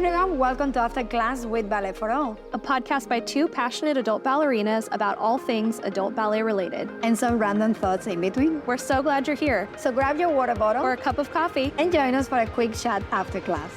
everyone, welcome to After Class with Ballet for All, a podcast by two passionate adult ballerinas about all things adult ballet related, and some random thoughts in between. We're so glad you're here. So grab your water bottle or a cup of coffee and join us for a quick chat after class.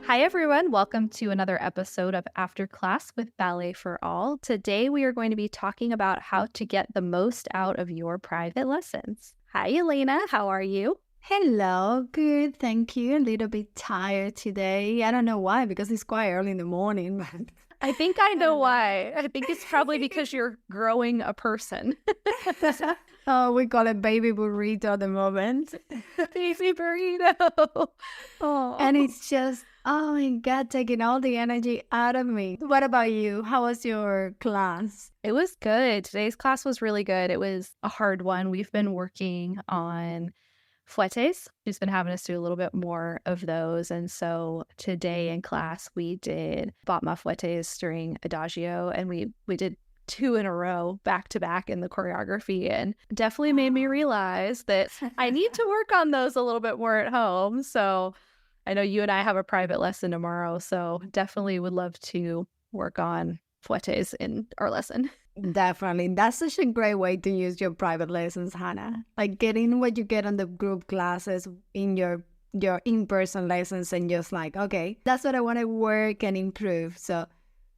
Hi everyone, welcome to another episode of After Class with Ballet for All. Today we are going to be talking about how to get the most out of your private lessons. Hi Elena, how are you? Hello, good, thank you. A little bit tired today. I don't know why, because it's quite early in the morning. But I think I know why. I think it's probably because you're growing a person. Oh, we call it baby burrito at the moment. Baby burrito. Oh. And it's just, oh my God, taking all the energy out of me. What about you? How was your class? It was good. Today's class was really good. It was a hard one. We've been working on fouettes. She's been having us do a little bit more of those. And so today in class, we did Battement fouettes during Adagio, and we did 2 in a row back to back in the choreography, and definitely made me realize that I need to work on those a little bit more at home. So I know you and I have a private lesson tomorrow, so definitely would love to work on fouettes in our lesson. Definitely. That's such a great way to use your private lessons, Hannah. Like getting what you get on the group classes in your in-person lessons and just like, okay, that's what I want to work and improve. So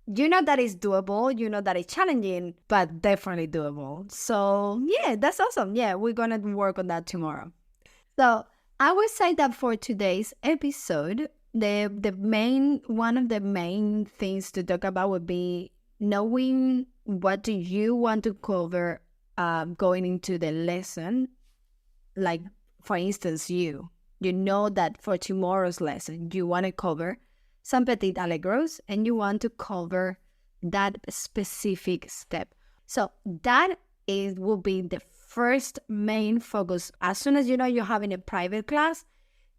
you know that it's doable, you know that it's challenging, but definitely doable. So yeah, that's awesome. Yeah, we're going to work on that tomorrow. So I would say that for today's episode, one of the main things to talk about would be knowing what do you want to cover going into the lesson. Like, for instance, you know that for tomorrow's lesson, you want to cover some petit allegros and you want to cover that specific step. So that will be the first main focus. As soon as you know you're having a private class,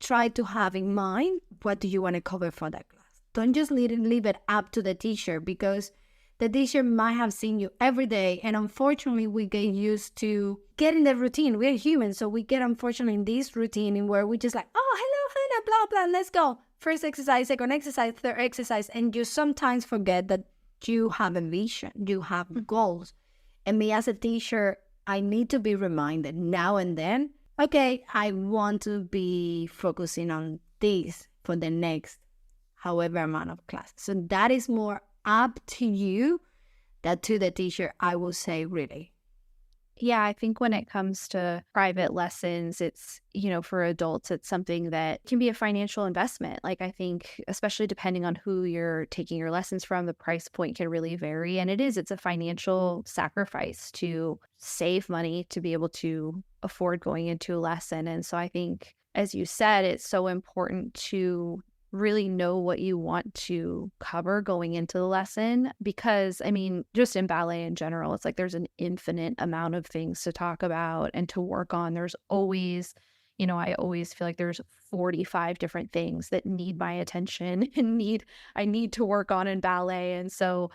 try to have in mind what do you want to cover for that class. Don't just leave it up to the teacher, because the teacher might have seen you every day, and unfortunately we get used to getting the routine. We're human, so we get unfortunately in this routine in where we just like, oh, hello, Hannah, blah, blah, let's go. First exercise, second exercise, third exercise, and you sometimes forget that you have a vision, you have goals. And me as a teacher, I need to be reminded now and then, okay, I want to be focusing on this for the next however amount of class. So that is more up to you than to the teacher, I will say, really. Yeah, I think when it comes to private lessons, it's, for adults, it's something that can be a financial investment. Like, I think, especially depending on who you're taking your lessons from, the price point can really vary. And it's a financial sacrifice to save money to be able to afford going into a lesson. And so I think, as you said, it's so important to really know what you want to cover going into the lesson, because just in ballet in general, it's like there's an infinite amount of things to talk about and to work on. There's always, I always feel like there's 45 different things that need my attention and I need to work on in ballet. And so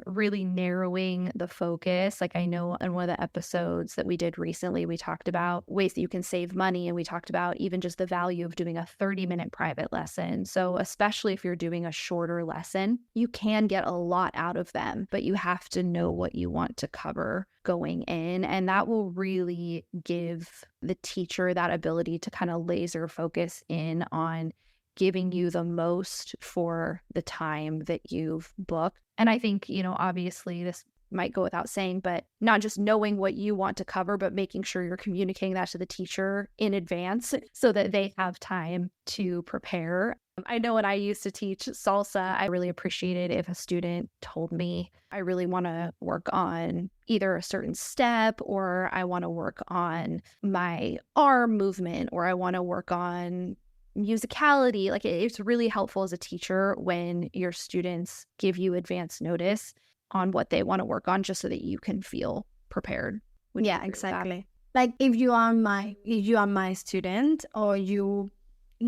really narrowing the focus. Like, I know in one of the episodes that we did recently, we talked about ways that you can save money, and we talked about even just the value of doing a 30-minute private lesson. So especially if you're doing a shorter lesson, you can get a lot out of them, but you have to know what you want to cover going in, and that will really give the teacher that ability to kind of laser focus in on giving you the most for the time that you've booked. And I think, obviously this might go without saying, but not just knowing what you want to cover, but making sure you're communicating that to the teacher in advance so that they have time to prepare. I know when I used to teach salsa, I really appreciated if a student told me, I really want to work on either a certain step, or I want to work on my arm movement, or I want to work on musicality. Like, it's really helpful as a teacher when your students give you advance notice on what they want to work on, just so that you can feel prepared. Yeah, exactly. Like, if you are my student, or you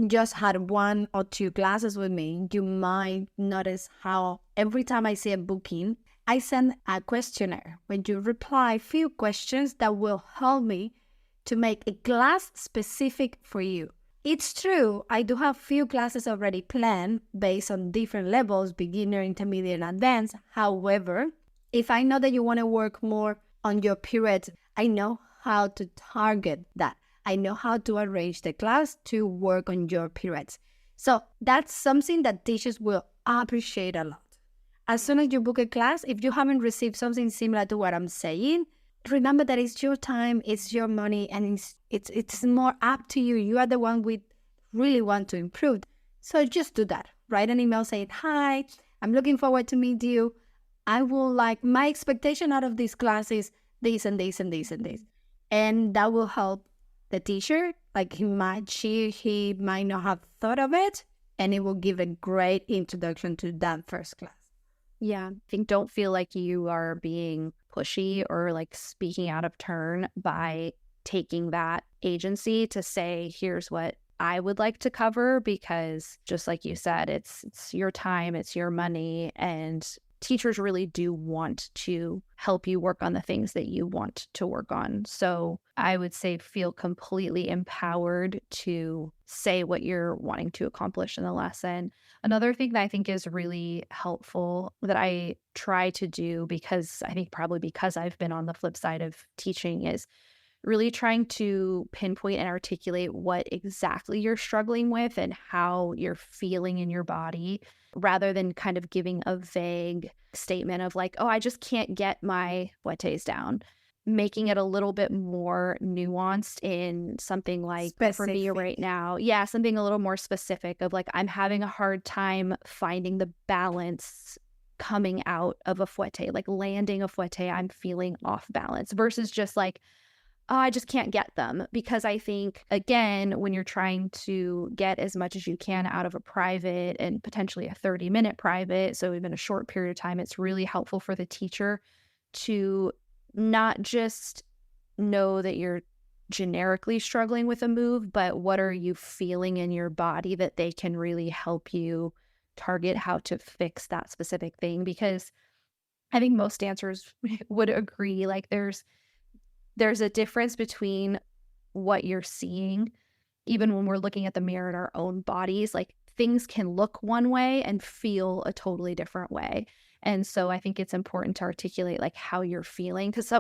just had 1 or 2 classes with me, you might notice how every time I see a booking, I send a questionnaire where you reply a few questions that will help me to make a class specific for you. It's true. I do have few classes already planned based on different levels, beginner, intermediate, and advanced. However, if I know that you want to work more on your periods, I know how to target that. I know how to arrange the class to work on your periods. So that's something that teachers will appreciate a lot. As soon as you book a class, if you haven't received something similar to what I'm saying, remember that it's your time, it's your money, and it's more up to you. You are the one we really want to improve. So just do that. Write an email saying, hi, I'm looking forward to meet you. I will like, my expectation out of this class is this and this and this and this. And that will help the teacher. Like he might not have thought of it, and it will give a great introduction to that first class. Yeah, I think don't feel like you are being pushy or like speaking out of turn by taking that agency to say, here's what I would like to cover, because just like you said, it's your time, it's your money, and teachers really do want to help you work on the things that you want to work on. So I would say feel completely empowered to say what you're wanting to accomplish in the lesson. Another thing that I think is really helpful that I try to do, because I think probably because I've been on the flip side of teaching, is really trying to pinpoint and articulate what exactly you're struggling with and how you're feeling in your body, rather than kind of giving a vague statement of like, oh, I just can't get my fouettes down. Making it a little bit more nuanced in something like, Specific. For me right now, something a little more specific of like, I'm having a hard time finding the balance coming out of a fouette, like landing a fouette, I'm feeling off balance, versus just like, oh, I just can't get them. Because I think, again, when you're trying to get as much as you can out of a private and potentially a 30-minute private, so even a short period of time, it's really helpful for the teacher to not just know that you're generically struggling with a move, but what are you feeling in your body that they can really help you target how to fix that specific thing. Because I think most dancers would agree, like there's a difference between what you're seeing, even when we're looking at the mirror in our own bodies. Like things can look one way and feel a totally different way. And so I think it's important to articulate like how you're feeling, because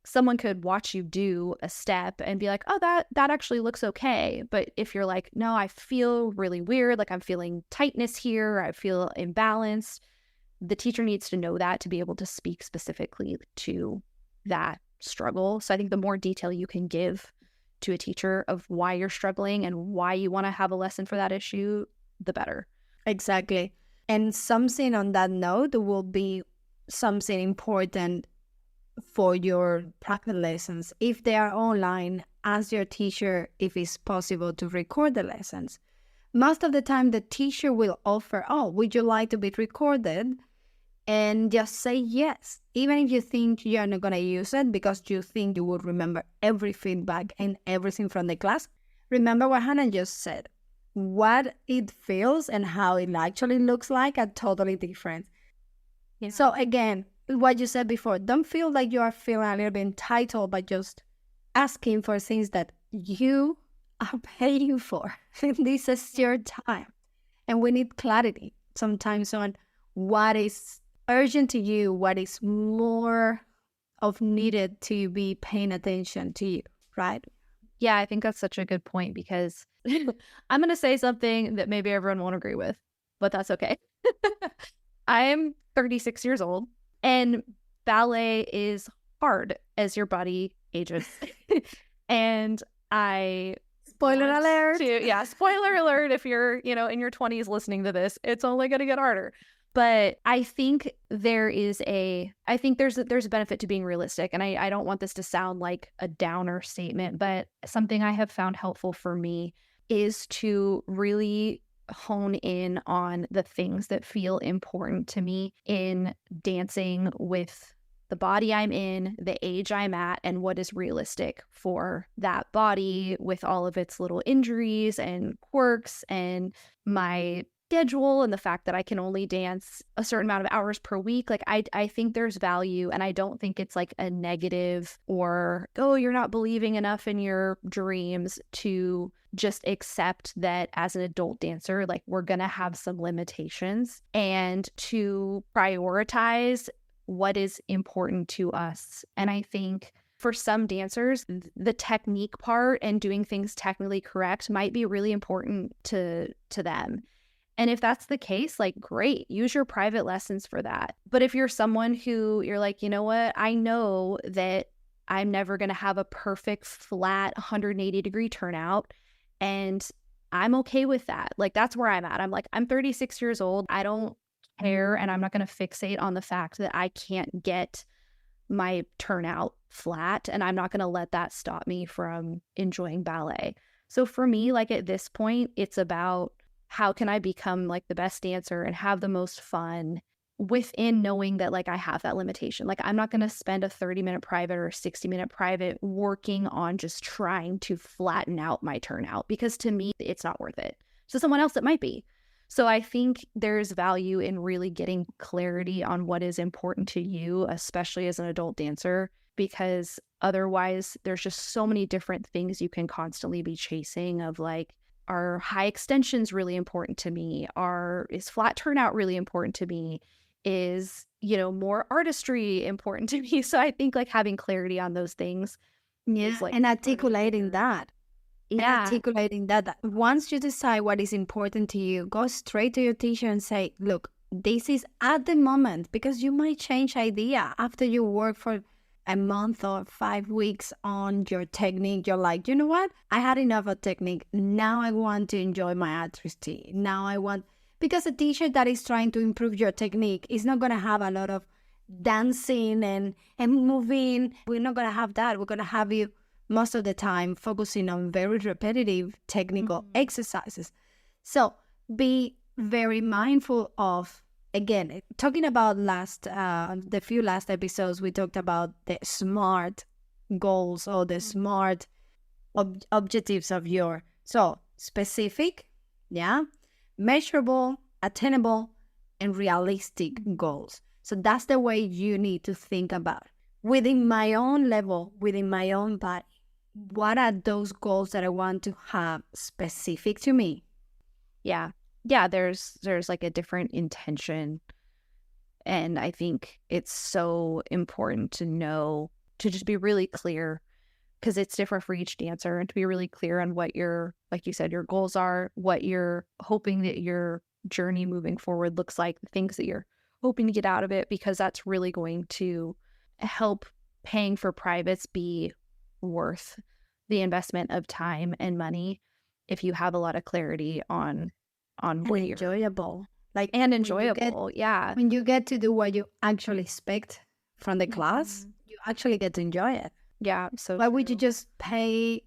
someone could watch you do a step and be like, oh, that actually looks okay. But if you're like, no, I feel really weird, like I'm feeling tightness here, I feel imbalanced, the teacher needs to know that to be able to speak specifically to that struggle. So I think the more detail you can give to a teacher of why you're struggling and why you want to have a lesson for that issue, the better. Exactly. And something on that note will be something important for your private lessons. If they are online, ask your teacher if it's possible to record the lessons. Most of the time, the teacher will offer, oh, would you like to be recorded? And just say yes, even if you think you're not going to use it because you think you would remember every feedback and everything from the class. Remember what Hannah just said. What it feels and how it actually looks like are totally different. Yeah. So again, what you said before, don't feel like you are feeling a little bit entitled by just asking for things that you are paying for. This is your time. And we need clarity sometimes on what is urgent to you, what is more of needed to be paying attention to you, right? Yeah, I think that's such a good point, because I'm going to say something that maybe everyone won't agree with, but that's okay. I am 36 years old, and ballet is hard as your body ages. And spoiler alert. Spoiler alert if you're, in your 20s listening to this, it's only going to get harder. But I think there's a benefit to being realistic. And I don't want this to sound like a downer statement, but something I have found helpful for me is to really hone in on the things that feel important to me in dancing with the body I'm in, the age I'm at, and what is realistic for that body with all of its little injuries and quirks and my schedule and the fact that I can only dance a certain amount of hours per week. Like I think there's value, and I don't think it's like a negative or, oh, you're not believing enough in your dreams, to just accept that as an adult dancer, like we're going to have some limitations, and to prioritize what is important to us. And I think for some dancers, the technique part and doing things technically correct might be really important to them. And if that's the case, like, great, use your private lessons for that. But if you're someone who you're like, you know what, I know that I'm never going to have a perfect flat 180-degree turnout, and I'm okay with that. Like, that's where I'm at. I'm like, I'm 36 years old. I don't care. And I'm not going to fixate on the fact that I can't get my turnout flat. And I'm not going to let that stop me from enjoying ballet. So for me, like at this point, it's about, how can I become like the best dancer and have the most fun within knowing that like I have that limitation. Like, I'm not going to spend a 30-minute private or a 60-minute private working on just trying to flatten out my turnout, because to me, it's not worth it. To someone else, it might be. So I think there's value in really getting clarity on what is important to you, especially as an adult dancer, because otherwise there's just so many different things you can constantly be chasing of like, are high extensions really important to me? Is flat turnout really important to me? Is, more artistry important to me? So I think like having clarity on those things is like, and articulating that. And yeah, articulating that once you decide what is important to you, go straight to your teacher and say, look, this is at the moment, because you might change idea after you work for a month or 5 weeks on your technique. You're like, you know what? I had enough of technique. Now I want to enjoy my artistry. Because a teacher that is trying to improve your technique is not going to have a lot of dancing and moving. We're not going to have that. We're going to have you most of the time focusing on very repetitive technical exercises. So be very mindful of, again, talking about the few last episodes, we talked about the SMART goals, or the SMART objectives of so specific, measurable, attainable, and realistic goals. So that's the way you need to think about it. Within my own level, within my own body, what are those goals that I want to have specific to me? Yeah, there's like a different intention. And I think it's so important to know, to just be really clear, because it's different for each dancer, and to be really clear on what your, like you said, your goals are, what you're hoping that your journey moving forward looks like, the things that you're hoping to get out of it, because that's really going to help paying for privates be worth the investment of time and money if you have a lot of clarity on what you're enjoyable. And enjoyable. When you get to do what you actually expect from the class, you actually get to enjoy it. Yeah. So why would you just pay,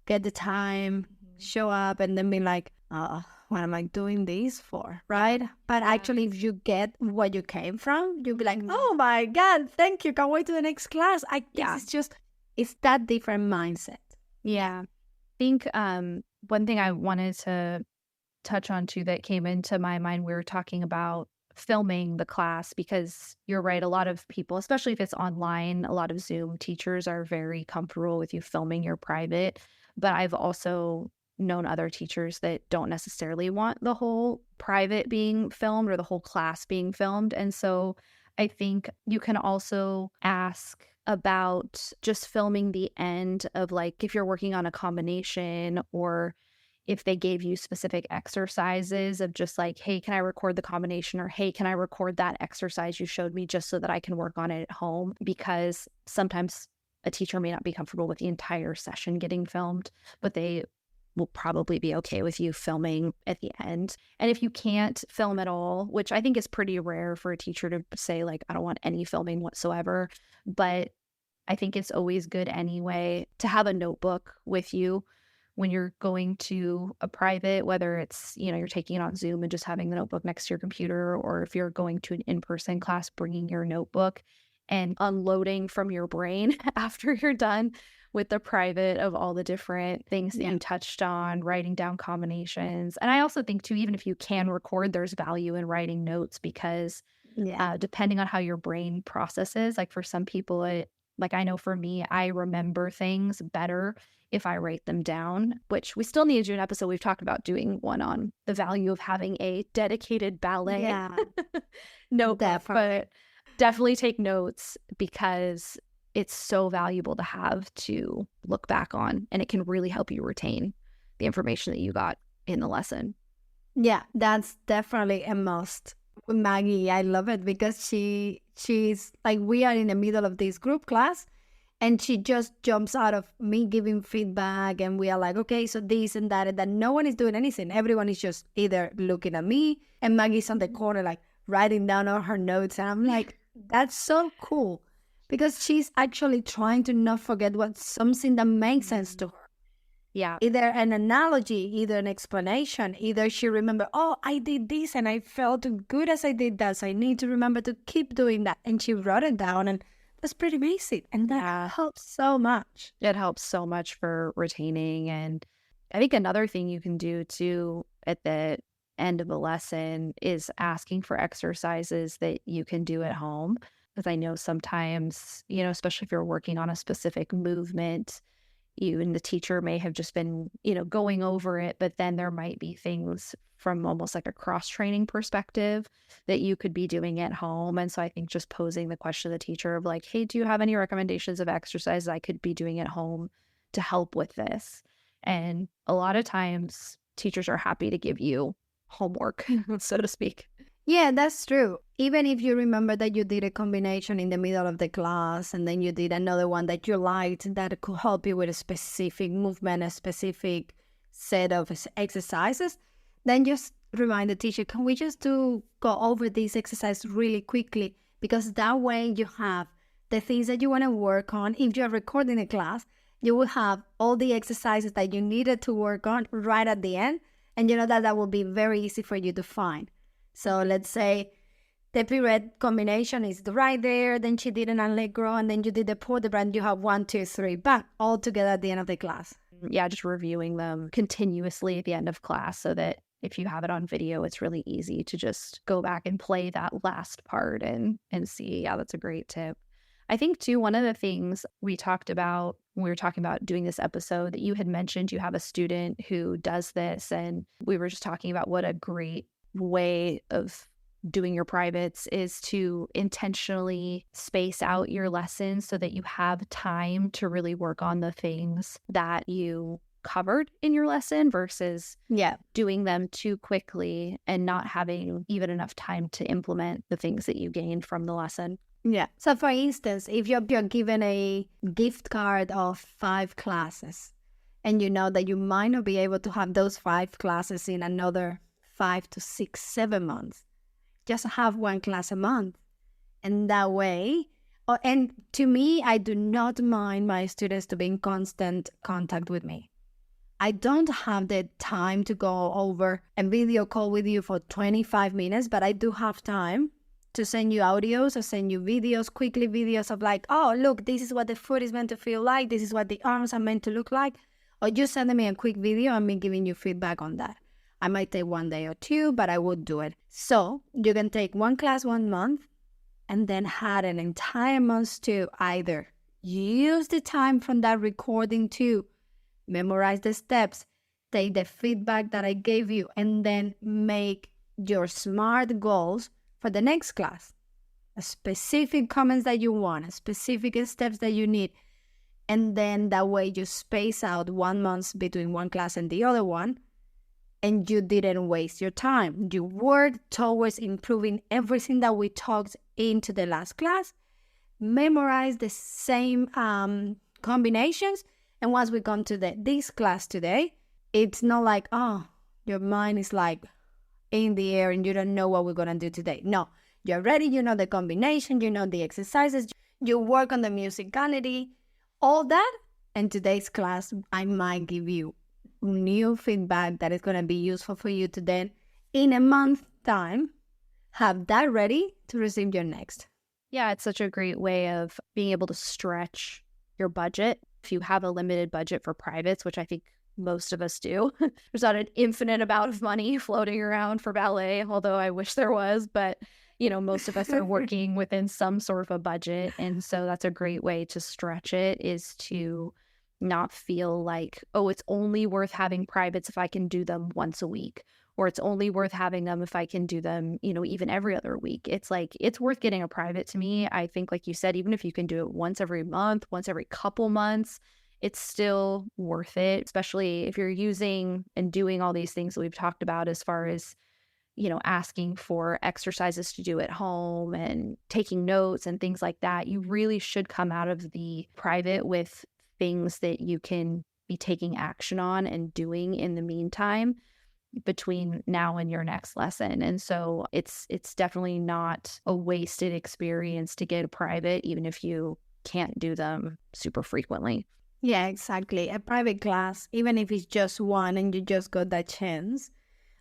get the time, show up, and then be like, what am I doing this for? Right? But actually, if you get what you came from, you'll be like, oh my God, thank you. Can't wait to the next class. It's that different mindset. Yeah. I think one thing I wanted to touch on too that came into my mind, we were talking about filming the class, because you're right, a lot of people, especially if it's online, a lot of Zoom teachers are very comfortable with you filming your private. But I've also known other teachers that don't necessarily want the whole private being filmed or the whole class being filmed. And so I think you can also ask about just filming the end of, like, if you're working on a combination, or if they gave you specific exercises of just like, hey, can I record the combination? Or hey, can I record that exercise you showed me just so that I can work on it at home? Because sometimes a teacher may not be comfortable with the entire session getting filmed, but they will probably be okay with you filming at the end. And if you can't film at all, which I think is pretty rare for a teacher to say, like, I don't want any filming whatsoever, but I think it's always good anyway to have a notebook with you when you're going to a private, whether it's, you're taking it on Zoom and just having the notebook next to your computer, or if you're going to an in-person class, bringing your notebook and unloading from your brain after you're done with the private of all the different things that you touched on, writing down combinations. And I also think too, even if you can record, there's value in writing notes because Yeah. depending on how your brain processes, like for some people, like I know for me, I remember things better if I write them down, which we still need to do an episode. We've talked about doing one on the value of having a dedicated ballet Yeah. notebook, Definitely. but definitely take notes because it's so valuable to have to look back on, and it can really help you retain the information that you got in the lesson. Yeah, that's definitely a must. With Maggie, I love it because she's like, we are in the middle of this group class and she just jumps out of me giving feedback and we are like, okay, so this and that no one is doing anything. Everyone is just either looking at me and Maggie's on the corner like writing down all her notes, and I'm like, that's so cool because she's actually trying to not forget what's something that makes sense to her. Yeah. Either an analogy, either an explanation, either she remember, oh, I did this and I felt good as I did that, so I need to remember to keep doing that. And she wrote it down, and that's pretty basic. And that helps so much. It helps so much for retaining. And I think another thing you can do too at the end of a lesson is asking for exercises that you can do at home. Because I know sometimes, especially if you're working on a specific movement, you and the teacher may have just been, going over it, but then there might be things from almost like a cross-training perspective that you could be doing at home. And so I think just posing the question to the teacher of like, hey, do you have any recommendations of exercises I could be doing at home to help with this? And a lot of times teachers are happy to give you homework, so to speak. Yeah, that's true. Even if you remember that you did a combination in the middle of the class and then you did another one that you liked that could help you with a specific movement, a specific set of exercises, then just remind the teacher, can we just go over this exercise really quickly? Because that way you have the things that you want to work on. If you're recording a class, you will have all the exercises that you needed to work on right at the end. And you know that will be very easy for you to find. So let's say the pirouette combination is right there, then she did an allegro, and then you did the port de bras, you have 1, 2, 3, back, all together at the end of the class. Yeah, just reviewing them continuously at the end of class so that if you have it on video, it's really easy to just go back and play that last part and see. Yeah, that's a great tip. I think too, one of the things we talked about when we were talking about doing this episode that you had mentioned, you have a student who does this, and we were just talking about what a great way of doing your privates is to intentionally space out your lessons so that you have time to really work on the things that you covered in your lesson versus doing them too quickly and not having even enough time to implement the things that you gained from the lesson. Yeah. So for instance, if you're given a gift card of 5 classes and you know that you might not be able to have those 5 classes in another 5 to 6, 7 months, just have 1 class a month. And that way, and to me, I do not mind my students to be in constant contact with me. I don't have the time to go over a video call with you for 25 minutes, but I do have time to send you audios or send you videos, quickly videos of like, oh, look, this is what the foot is meant to feel like. This is what the arms are meant to look like. Or just send me a quick video and me giving you feedback on that. I might take 1 day or 2, but I would do it. So you can take 1 class 1 month and then had an entire month to either use the time from that recording to memorize the steps, take the feedback that I gave you, and then make your SMART goals for the next class. A specific comments that you want, specific steps that you need. And then that way you space out 1 month between one class and the other one. And you didn't waste your time. You worked towards improving everything that we talked into the last class, memorize the same combinations, and once we come to this class today, it's not like, oh, your mind is like in the air and you don't know what we're going to do today. No, you're ready, you know the combination, you know the exercises, you work on the musicality, all that. And today's class, I might give you new feedback that is going to be useful for you to then, in a month time, have that ready to receive your next. Yeah, it's such a great way of being able to stretch your budget If you have a limited budget for privates, which I think most of us do, there's not an infinite amount of money floating around for ballet, although I wish there was, but most of us are working within some sort of a budget. And so that's a great way to stretch it, is to not feel like, oh, it's only worth having privates if I can do them once a week, or it's only worth having them if I can do them, even every other week. It's like, it's worth getting a private to me. I think, like you said, even if you can do it once every month, once every couple months, it's still worth it, especially if you're using and doing all these things that we've talked about as far as, asking for exercises to do at home and taking notes and things like that. You really should come out of the private with things that you can be taking action on and doing in the meantime between now and your next lesson. And so it's definitely not a wasted experience to get a private, even if you can't do them super frequently. Yeah, exactly. A private class, even if it's just one and you just got that chance,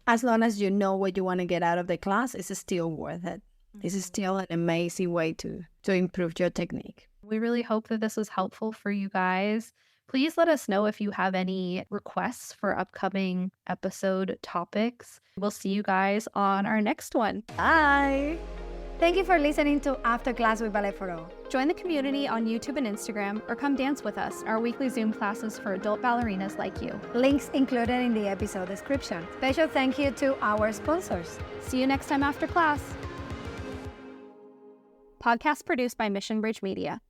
as long as you know what you want to get out of the class, it's still worth it. This is still an amazing way to improve your technique. We really hope that this was helpful for you guys. Please let us know if you have any requests for upcoming episode topics. We'll see you guys on our next one. Bye! Thank you for listening to After Class with Ballet for All. Join the community on YouTube and Instagram, or come dance with us, our weekly Zoom classes for adult ballerinas like you. Links included in the episode description. Special thank you to our sponsors. See you next time after class. Podcast produced by Mission Bridge Media.